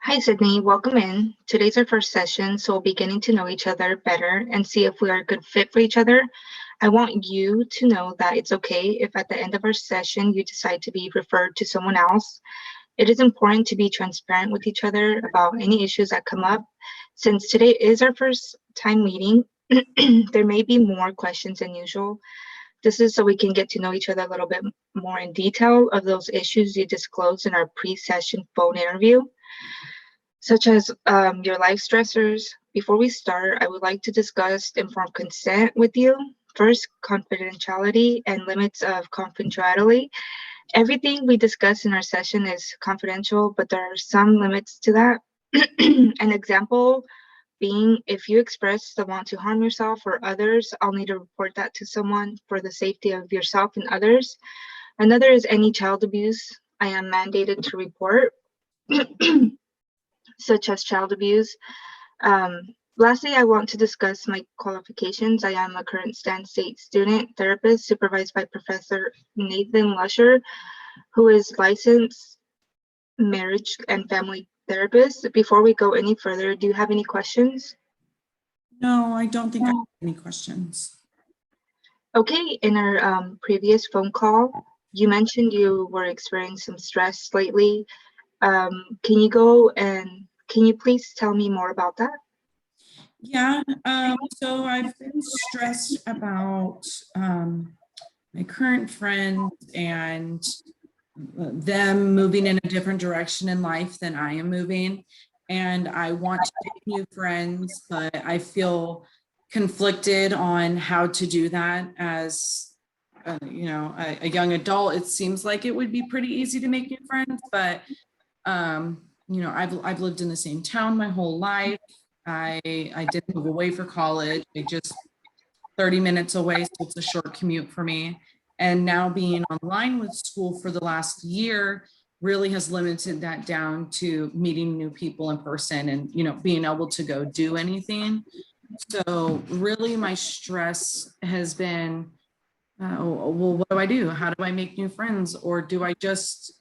Hi, Sydney. Welcome in. Today's our first session, so we'll be getting to know each other better and see if we are a good fit for each other. I want you to know that it's okay if at the end of our session you decide to be referred to someone else. It is important to be transparent with each other about any issues that come up. Since today is our first time meeting, there may be more questions than usual. This is so we can get to know each other a little bit more in detail of those issues you disclosed in our pre-session phone interview, such as your life stressors. Before we start, I would like to discuss informed consent with you. First, confidentiality and limits of confidentiality. Everything we discuss in our session is confidential, but there are some limits to that. An example being if you express the want to harm yourself or others, I'll need to report that to someone for the safety of yourself and others. Another is any child abuse I am mandated to report, such as child abuse. Lastly, I want to discuss my qualifications. I am a current Stan State student therapist supervised by Professor Nathan Lusher, who is licensed marriage and family therapist. Before we go any further, do you have any questions? No, I don't think I have any questions. Okay, in our previous phone call, you mentioned you were experiencing some stress lately. Can you please tell me more about that? Yeah, so I've been stressed about my current friends and them moving in a different direction in life than I am moving. And I want to make new friends, but I feel conflicted on how to do that as a young adult. It seems like it would be pretty easy to make new friends, but I've lived in the same town my whole life. I didn't move away for college. I just 30 minutes away, so it's a short commute for me. And now being online with school for the last year really has limited that down to meeting new people in person and, being able to go do anything. So really my stress has been, well, what do I do? How do I make new friends? Or do I just,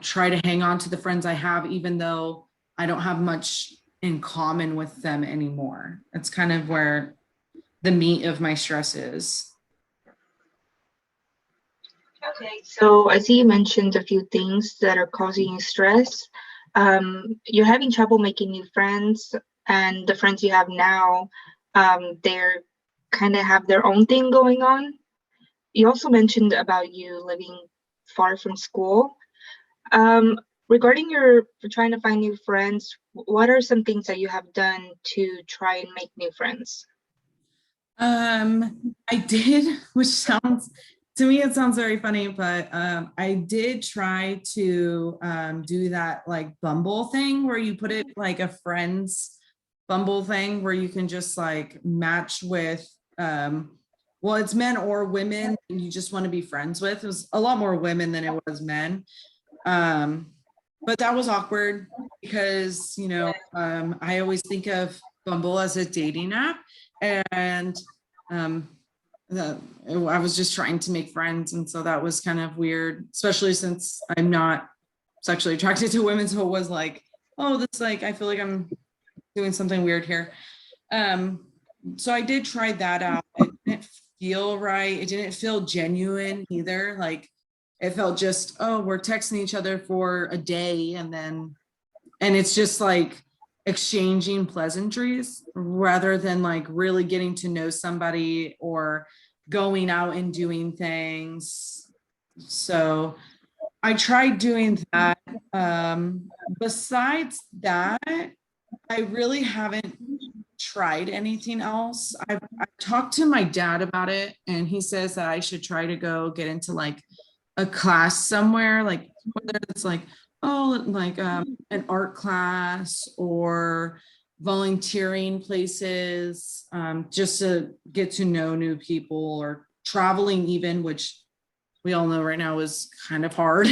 try to hang on to the friends I have, even though I don't have much in common with them anymore? That's kind of where the meat of my stress is. Okay, so I see you mentioned a few things that are causing you stress. You're having trouble making new friends, and the friends you have now, they're kind of have their own thing going on. You also mentioned about you living far from school. Um, Regarding your trying to find new friends, what are some things that you have done to try and make new friends? I did, which sounds to me it sounds very funny, but I did try to do that like Bumble thing where you put it like a friends Bumble thing where you can just like match with well, it's men or women and you just want to be friends with. It was a lot more women than it was men. But that was awkward because, I always think of Bumble as a dating app. And um, I was just trying to make friends. And so that was kind of weird, especially since I'm not sexually attracted to women. So it was like, oh, this like, I feel like I'm doing something weird here. Um, so I did try that out. It didn't feel right. It didn't feel genuine either. Like it felt just, oh, we're texting each other for a day and it's just like exchanging pleasantries rather than like really getting to know somebody or going out and doing things. So I tried doing that. Besides that, I really haven't tried anything else. I've talked to my dad about it, and he says that I should try to go get into like a class somewhere, like whether it's like, oh, like an art class or volunteering places, just to get to know new people or traveling even, which we all know right now is kind of hard.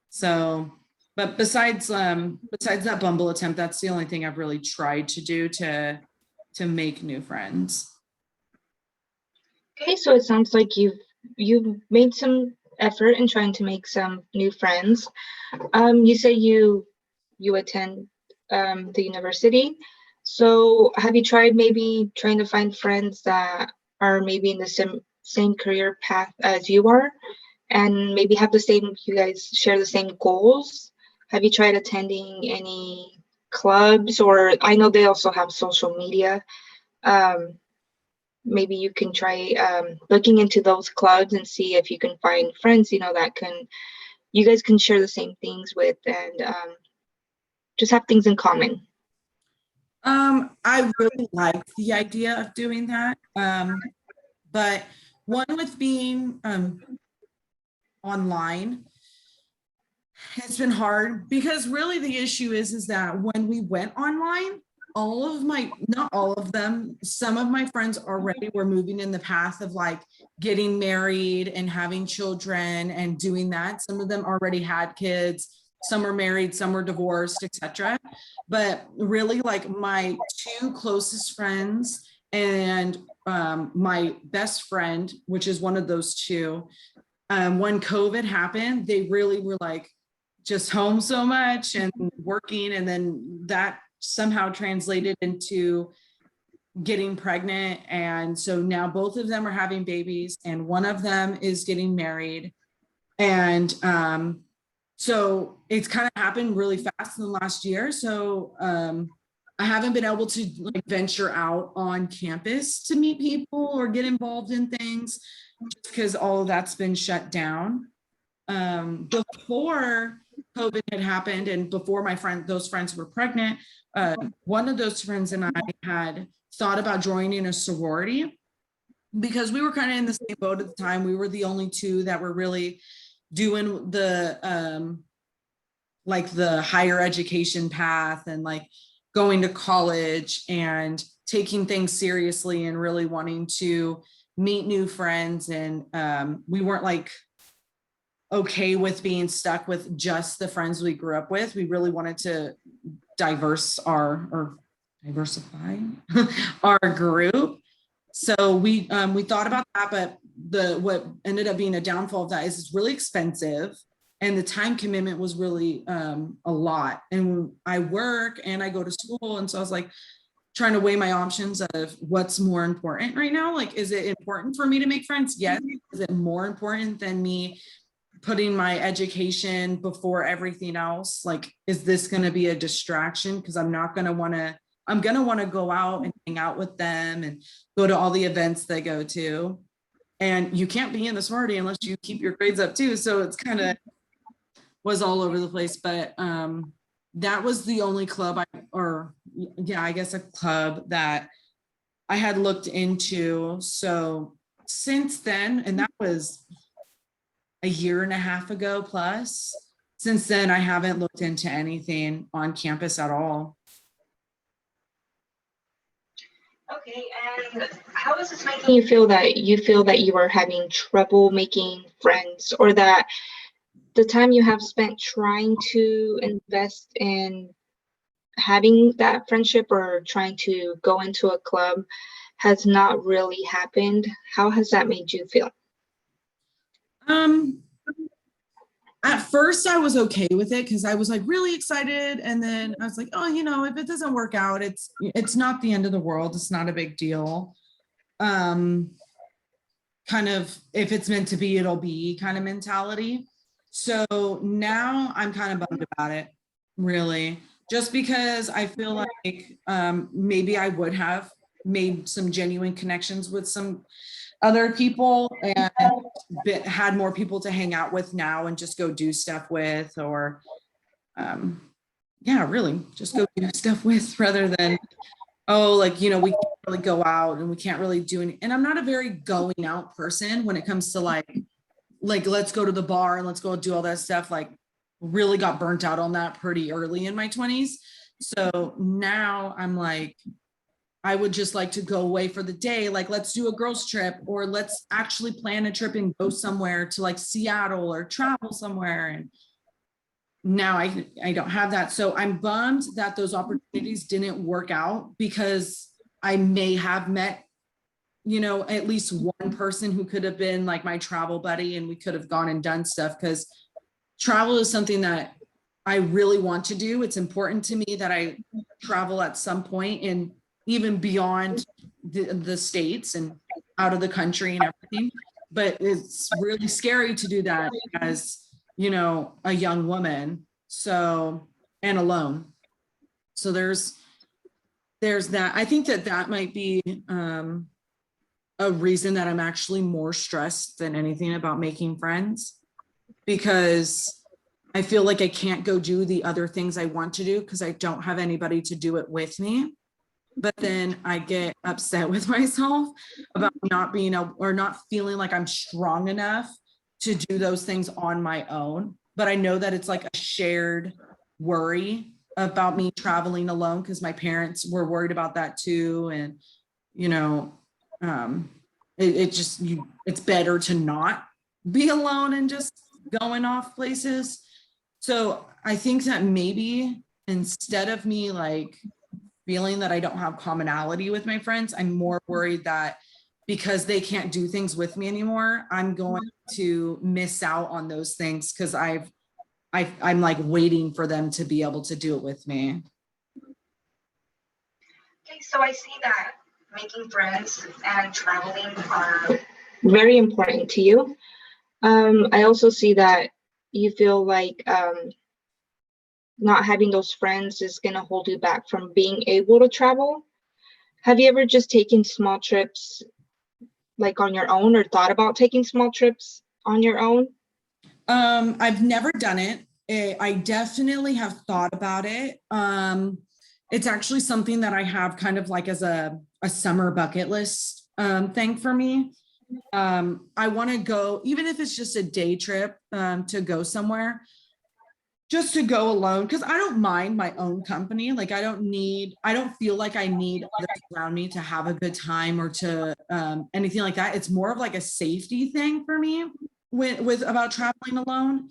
So, but besides that Bumble attempt, that's the only thing I've really tried to do to make new friends. Okay, so it sounds like you've made some effort in trying to make some new friends. You say you attend the university. So have you tried maybe trying to find friends that are maybe in the same career path as you are, and maybe have the same, you guys share the same goals? Have you tried attending any clubs? Or I know they also have social media. Um, Maybe you can try looking into those clubs and see if you can find friends, that you guys can share the same things with, and just have things in common. I really like the idea of doing that. But one with being online, it's been hard because really the issue is that when we went online, not all of them, some of my friends already were moving in the path of like getting married and having children and doing that. Some of them already had kids, some are married, some were divorced, etc. But really like my two closest friends and my best friend, which is one of those two, when COVID happened, they really were like just home so much and working, and then that somehow translated into getting pregnant. And so now both of them are having babies and one of them is getting married. And so it's kind of happened really fast in the last year. So I haven't been able to like venture out on campus to meet people or get involved in things just because all of that's been shut down. Before COVID had happened and before those friends were pregnant, one of those friends and I had thought about joining a sorority because we were kind of in the same boat at the time. We were the only two that were really doing the like the higher education path and like going to college and taking things seriously and really wanting to meet new friends. And we weren't like okay with being stuck with just the friends we grew up with. We really wanted to diversify our group. So we thought about that, but what ended up being a downfall of that is it's really expensive and the time commitment was really a lot. And I work and I go to school, and so I was like trying to weigh my options of what's more important right now. Like, is it important for me to make friends? Yes. Is it more important than me putting my education before everything else? Like, is this going to be a distraction? Because I'm going to want to go out and hang out with them and go to all the events they go to. And you can't be in the sorority unless you keep your grades up too. So it's kind of was all over the place. But that was the only club I guess a club that I had looked into. So since then, and that was a year and a half ago plus, since then, I haven't looked into anything on campus at all. Okay, and how is this making you feel that you are having trouble making friends, or that the time you have spent trying to invest in having that friendship or trying to go into a club has not really happened? How has that made you feel? At first I was okay with it because I was like really excited, and then I was like, oh, if it doesn't work out, it's not the end of the world. It's not a big deal. Kind of, if it's meant to be, it'll be kind of mentality. So now I'm kind of bummed about it, really, just because I feel like maybe I would have made some genuine connections with some other people and had more people to hang out with now and just go do stuff with, or really just go do stuff with, rather than we can't really go out and we can't really do any. And I'm not a very going out person when it comes to like let's go to the bar and let's go do all that stuff. Like, really got burnt out on that pretty early in my 20s. So now I'm like, I would just like to go away for the day. Like, let's do a girls trip, or let's actually plan a trip and go somewhere to like Seattle or travel somewhere. And now I don't have that. So I'm bummed that those opportunities didn't work out, because I may have met, at least one person who could have been like my travel buddy and we could have gone and done stuff. Because travel is something that I really want to do. It's important to me that I travel at some point and even beyond the states and out of the country and everything. But it's really scary to do that as, a young woman. So, and alone. So there's that. I think that might be a reason that I'm actually more stressed than anything about making friends, because I feel like I can't go do the other things I want to do because I don't have anybody to do it with me. But then I get upset with myself about not being able or not feeling like I'm strong enough to do those things on my own. But I know that it's like a shared worry about me traveling alone because my parents were worried about that too. And, um, it's better to not be alone and just going off places. So I think that maybe instead of me like feeling that I don't have commonality with my friends, I'm more worried that because they can't do things with me anymore, I'm going to miss out on those things because I'm like waiting for them to be able to do it with me. Okay, so I see that making friends and traveling are very important to you. I also see that you feel like not having those friends is going to hold you back from being able to travel. Have you ever just taken small trips like on your own, or thought about taking small trips on your own? I've never done it. I definitely have thought about it. It's actually something that I have kind of like as a summer bucket list thing for me. I want to go, even if it's just a day trip to go somewhere, just to go alone, because I don't mind my own company. Like I don't feel like I need others around me to have a good time or to anything like that. It's more of like a safety thing for me with about traveling alone.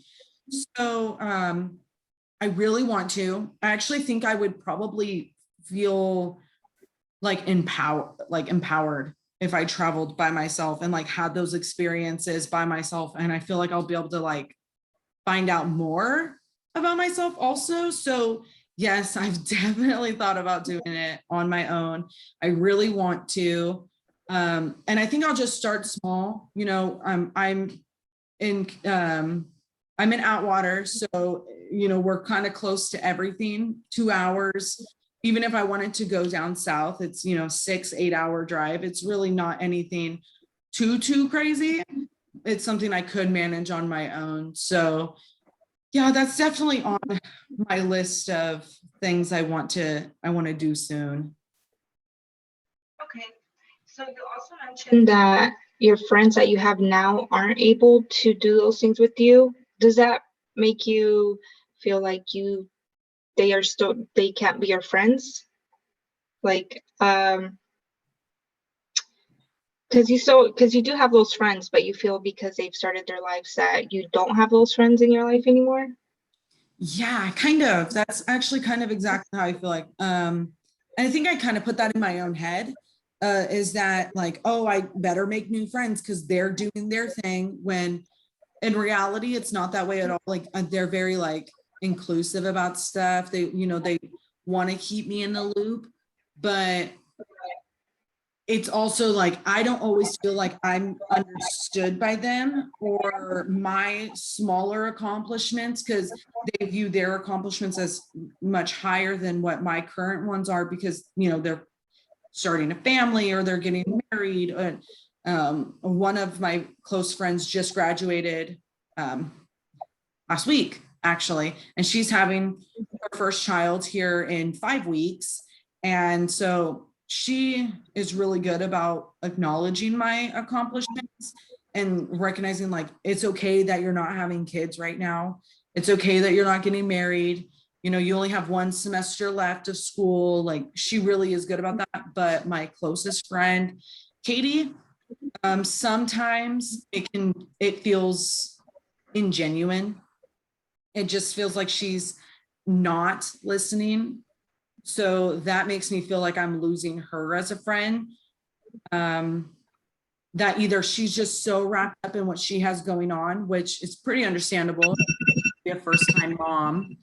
So I really want to. I actually think I would probably feel like empowered if I traveled by myself and like had those experiences by myself. And I feel like I'll be able to like find out more about myself also. So yes, I've definitely thought about doing it on my own. I really want to. And I think I'll just start small. I'm in Atwater, so we're kind of close to everything. 2 hours. Even if I wanted to go down south, it's 6-8 hour drive. It's really not anything too crazy. It's something I could manage on my own. So yeah, that's definitely on my list of things I want to do soon. Okay. So you also mentioned that your friends that you have now aren't able to do those things with you. Does that make you feel like they can't be your friends? Like, because you do have those friends, but you feel because they've started their lives that you don't have those friends in your life anymore? Yeah, kind of. That's actually kind of exactly how I feel like. And I think I kind of put that in my own head. Is that like, oh, I better make new friends because they're doing their thing, when in reality it's not that way at all. Like they're very like inclusive about stuff. They want to keep me in the loop, but it's also like I don't always feel like I'm understood by them or my smaller accomplishments, because they view their accomplishments as much higher than what my current ones are, because they're starting a family or they're getting married. One of my close friends just graduated last week actually, and she's having her first child here in 5 weeks. And so she is really good about acknowledging my accomplishments and recognizing like it's okay that you're not having kids right now. It's okay that you're not getting married. You only have 1 semester left of school. Like she really is good about that. But my closest friend, Katie, sometimes it feels ingenuine. It just feels like she's not listening. So that makes me feel like I'm losing her as a friend. That either she's just so wrapped up in what she has going on, which is pretty understandable, be a first-time mom,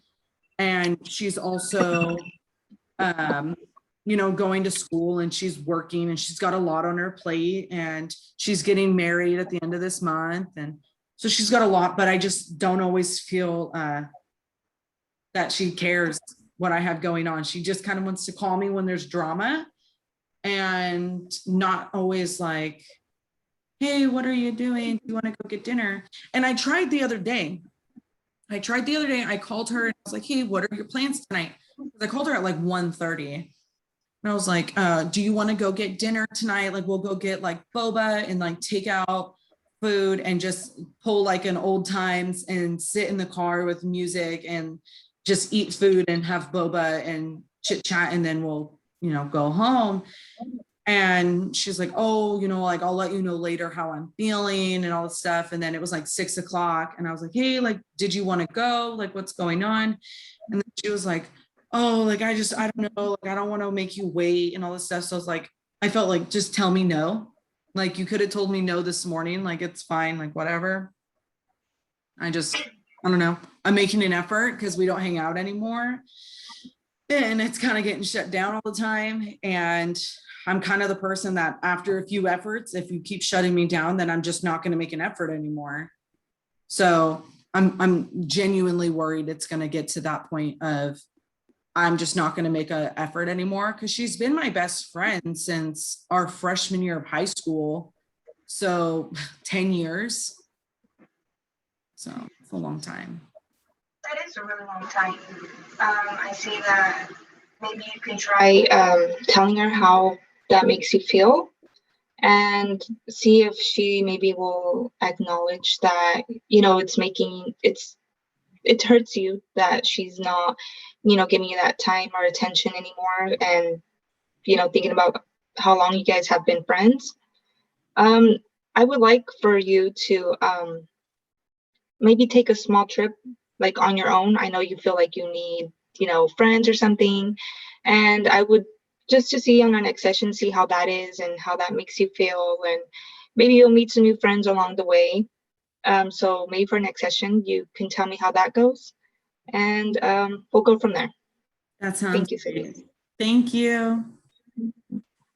And she's also, going to school, and she's working, and she's got a lot on her plate, and she's getting married at the end of this month. And so she's got a lot, but I just don't always feel that she cares what I have going on. She just kind of wants to call me when there's drama, and not always like, hey, what are you doing? Do you want to go get dinner? And I tried the other day. I called her and I was like, hey, what are your plans tonight? I called her at like 1:30. And I was like, do you want to go get dinner tonight? Like, we'll go get like boba and like take out food and just pull like an old times and sit in the car with music and just eat food and have boba and chit chat, and then we'll, go home. And she's like, oh, like, I'll let you know later how I'm feeling and all this stuff. And then it was like 6:00. And I was like, hey, like, did you want to go? Like, what's going on? And then she was like, oh, like, I don't know. Like, I don't want to make you wait and all this stuff. So I was like, I felt like, just tell me no. Like, you could have told me no this morning. Like, it's fine. Like, whatever. I don't know. I'm making an effort because we don't hang out anymore. And it's kind of getting shut down all the time. And I'm kind of the person that after a few efforts, if you keep shutting me down, then I'm just not going to make an effort anymore. So I'm genuinely worried it's going to get to that point of I'm just not going to make an effort anymore, because she's been my best friend since our freshman year of high school. So 10 years. So it's a long time. That is a really long time. I see that maybe you can try telling her how that makes you feel, and see if she maybe will acknowledge that, it hurts you that she's not, giving you that time or attention anymore, and, thinking about how long you guys have been friends. I would like for you to maybe take a small trip, like on your own. I know you feel like you need, friends or something. And I would just to see on our next session, see how that is and how that makes you feel. And maybe you'll meet some new friends along the way. So maybe for next session, you can tell me how that goes. And we'll go from there. That sounds Thank you, great. Sadie. Thank you.